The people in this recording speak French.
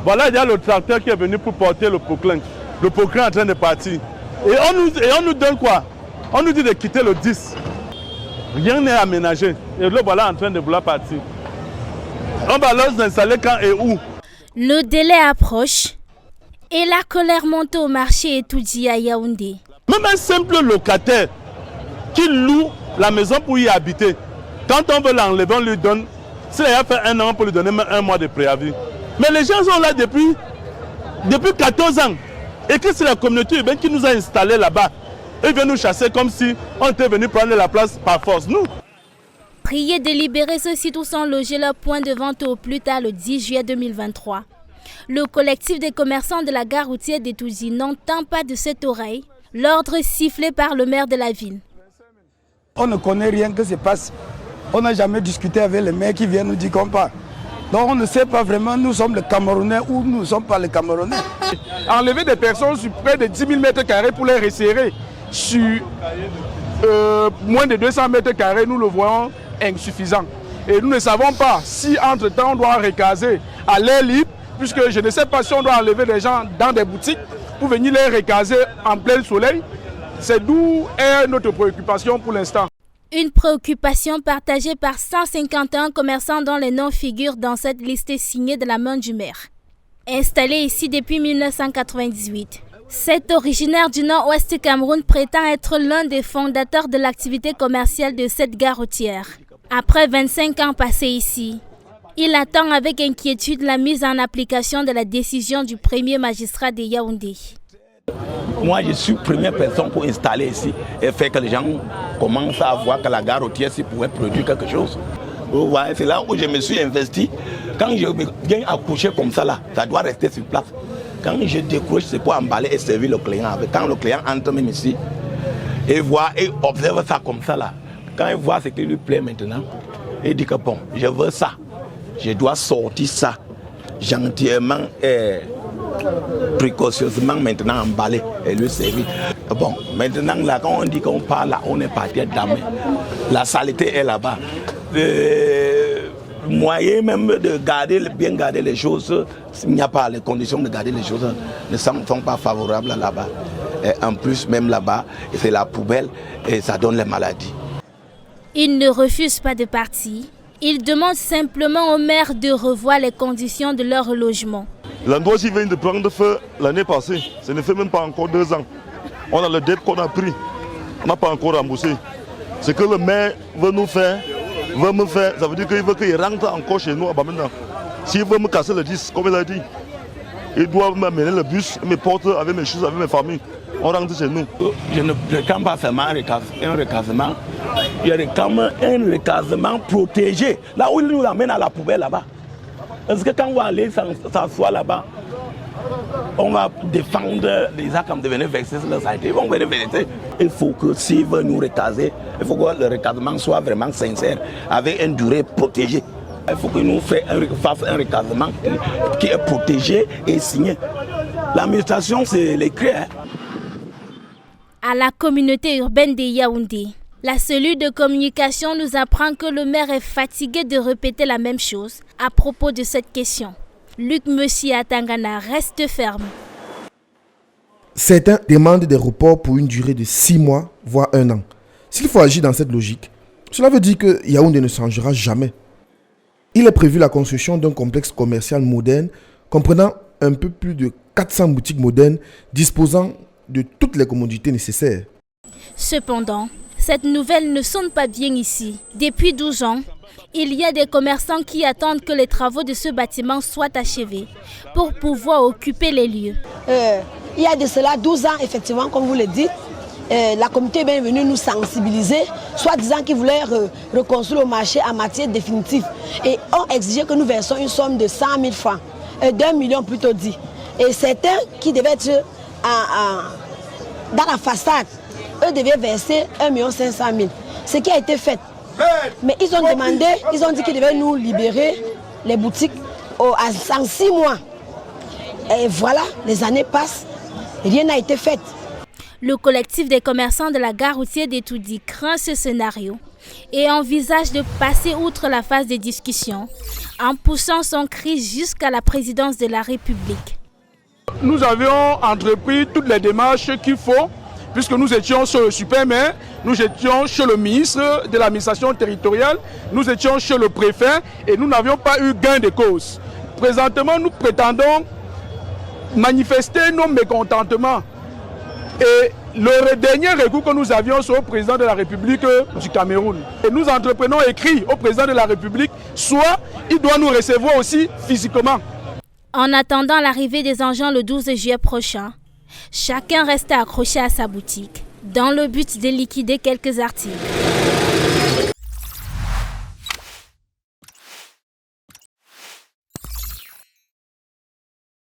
Voilà, il y a le tracteur qui est venu pour porter le proclin. Le proclin est en train de partir. Et on nous donne quoi? On nous dit de quitter le 10. Rien n'est aménagé. Et le voilà en train de vouloir partir. On va leur installer quand et où? Le délai approche et la colère monte au marché Etoudi à Yaoundé. Même un simple locataire qui loue la maison pour y habiter, quand on veut l'enlever, on lui donne, s'il a fait 1 an, on peut lui donner même 1 mois de préavis. Mais les gens sont là depuis 14 ans. Et que c'est la communauté urbaine qui nous a installés là-bas. Ils viennent nous chasser comme si on était venu prendre la place par force. Nous. Priés de libérer ceux-ci tous sans loger leur point de vente au plus tard le 10 juillet 2023. Le collectif des commerçants de la gare routière d'Etoudi n'entend pas de cette oreille l'ordre sifflé par le maire de la ville. On ne connaît rien que se passe. On n'a jamais discuté avec les maires qui viennent nous dire qu'on part. Donc on ne sait pas vraiment, nous sommes les Camerounais ou nous ne sommes pas les Camerounais. Enlever des personnes sur près de 10 000 mètres carrés pour les resserrer sur moins de 200 mètres carrés, nous le voyons insuffisant. Et nous ne savons pas si entre-temps on doit recaser à l'air libre, puisque je ne sais pas si on doit enlever des gens dans des boutiques pour venir les recaser en plein soleil. C'est d'où est notre préoccupation pour l'instant. Une préoccupation partagée par 151 commerçants dont les noms figurent dans cette liste signée de la main du maire. Installé ici depuis 1998, cet originaire du nord-ouest Cameroun prétend être l'un des fondateurs de l'activité commerciale de cette gare routière. Après 25 ans passés ici, il attend avec inquiétude la mise en application de la décision du premier magistrat de Yaoundé. Moi, je suis la première personne pour installer ici et faire que les gens commencent à voir que la gare routière pourrait produire quelque chose. C'est là où je me suis investi. Quand je viens accoucher comme ça, là, ça doit rester sur place. Quand je décroche, c'est pour emballer et servir le client. Quand le client entre même ici, et voit et observe ça comme ça, là, quand il voit ce qui lui plaît maintenant, il dit que bon, je veux ça. Je dois sortir ça gentiment et précautionneusement maintenant emballé et lui servir. Bon, maintenant là, quand on dit qu'on parle là, on est parti d'âme. La saleté est là-bas. Le moyen même de bien garder les choses, s'il n'y a pas les conditions de garder les choses, ne sont pas favorables là-bas. Et en plus, même là-bas, c'est la poubelle et ça donne les maladies. Il ne refuse pas de partir. Il demande simplement au maire de revoir les conditions de leur logement. L'endroit qui vient de prendre feu l'année passée, ce ne fait même pas encore 2 ans. On a le dette qu'on a pris, on n'a pas encore remboursé. Ce que le maire veut nous faire, ça veut dire qu'il veut qu'il rentre encore chez nous maintenant. S'il veut me casser le 10, comme il a dit, il doit m'amener le bus, me porter avec mes choses, avec mes familles. On rentre chez nous. Je ne réclame pas seulement un recasement, je réclame un recasement protégé. Là où il nous amène à la poubelle là-bas. Parce que quand on va aller s'asseoir là-bas, on va défendre les gens comme devenir vexés sur la société. Il faut que s'ils veulent nous recaser, il faut que le recasement soit vraiment sincère, avec une durée protégée. Il faut que nous fassions un recasement qui est protégé et signé. L'administration, c'est l'écrit. À la communauté urbaine de Yaoundé, la cellule de communication nous apprend que le maire est fatigué de répéter la même chose à propos de cette question. Luc Messia Tangana reste ferme. Certains demandent des reports pour une durée de 6 mois, voire 1 an. S'il faut agir dans cette logique, cela veut dire que Yaoundé ne changera jamais. Il est prévu la construction d'un complexe commercial moderne comprenant un peu plus de 400 boutiques modernes disposant de toutes les commodités nécessaires. Cependant, cette nouvelle ne sonne pas bien ici. Depuis 12 ans, il y a des commerçants qui attendent que les travaux de ce bâtiment soient achevés pour pouvoir occuper les lieux. Il y a de cela 12 ans, effectivement, comme vous le dites, la communauté est bien venue nous sensibiliser, soit disant qu'ils voulaient reconstruire le marché en matière définitive. Et ont exigé que nous versions une somme de 100 000 francs, d'1 million plutôt dit. Et certains qui devaient être dans la façade, eux devaient verser 1 500 000. Ce qui a été fait. Mais ils ont demandé, ils ont dit qu'ils devaient nous libérer les boutiques en 6 mois. Et voilà, les années passent, rien n'a été fait. Le collectif des commerçants de la gare routière d'Etoudi craint ce scénario et envisage de passer outre la phase de discussion en poussant son cri jusqu'à la présidence de la République. Nous avions entrepris toutes les démarches qu'il faut, puisque nous étions chez le super-maire, nous étions chez le ministre de l'administration territoriale, nous étions chez le préfet et nous n'avions pas eu gain de cause. Présentement, nous prétendons manifester nos mécontentements. Et le dernier recours que nous avions sur le président de la République du Cameroun. Et nous entreprenons écrit au président de la République, soit il doit nous recevoir aussi physiquement. En attendant l'arrivée des engins le 12 juillet prochain, chacun reste accroché à sa boutique dans le but de liquider quelques articles.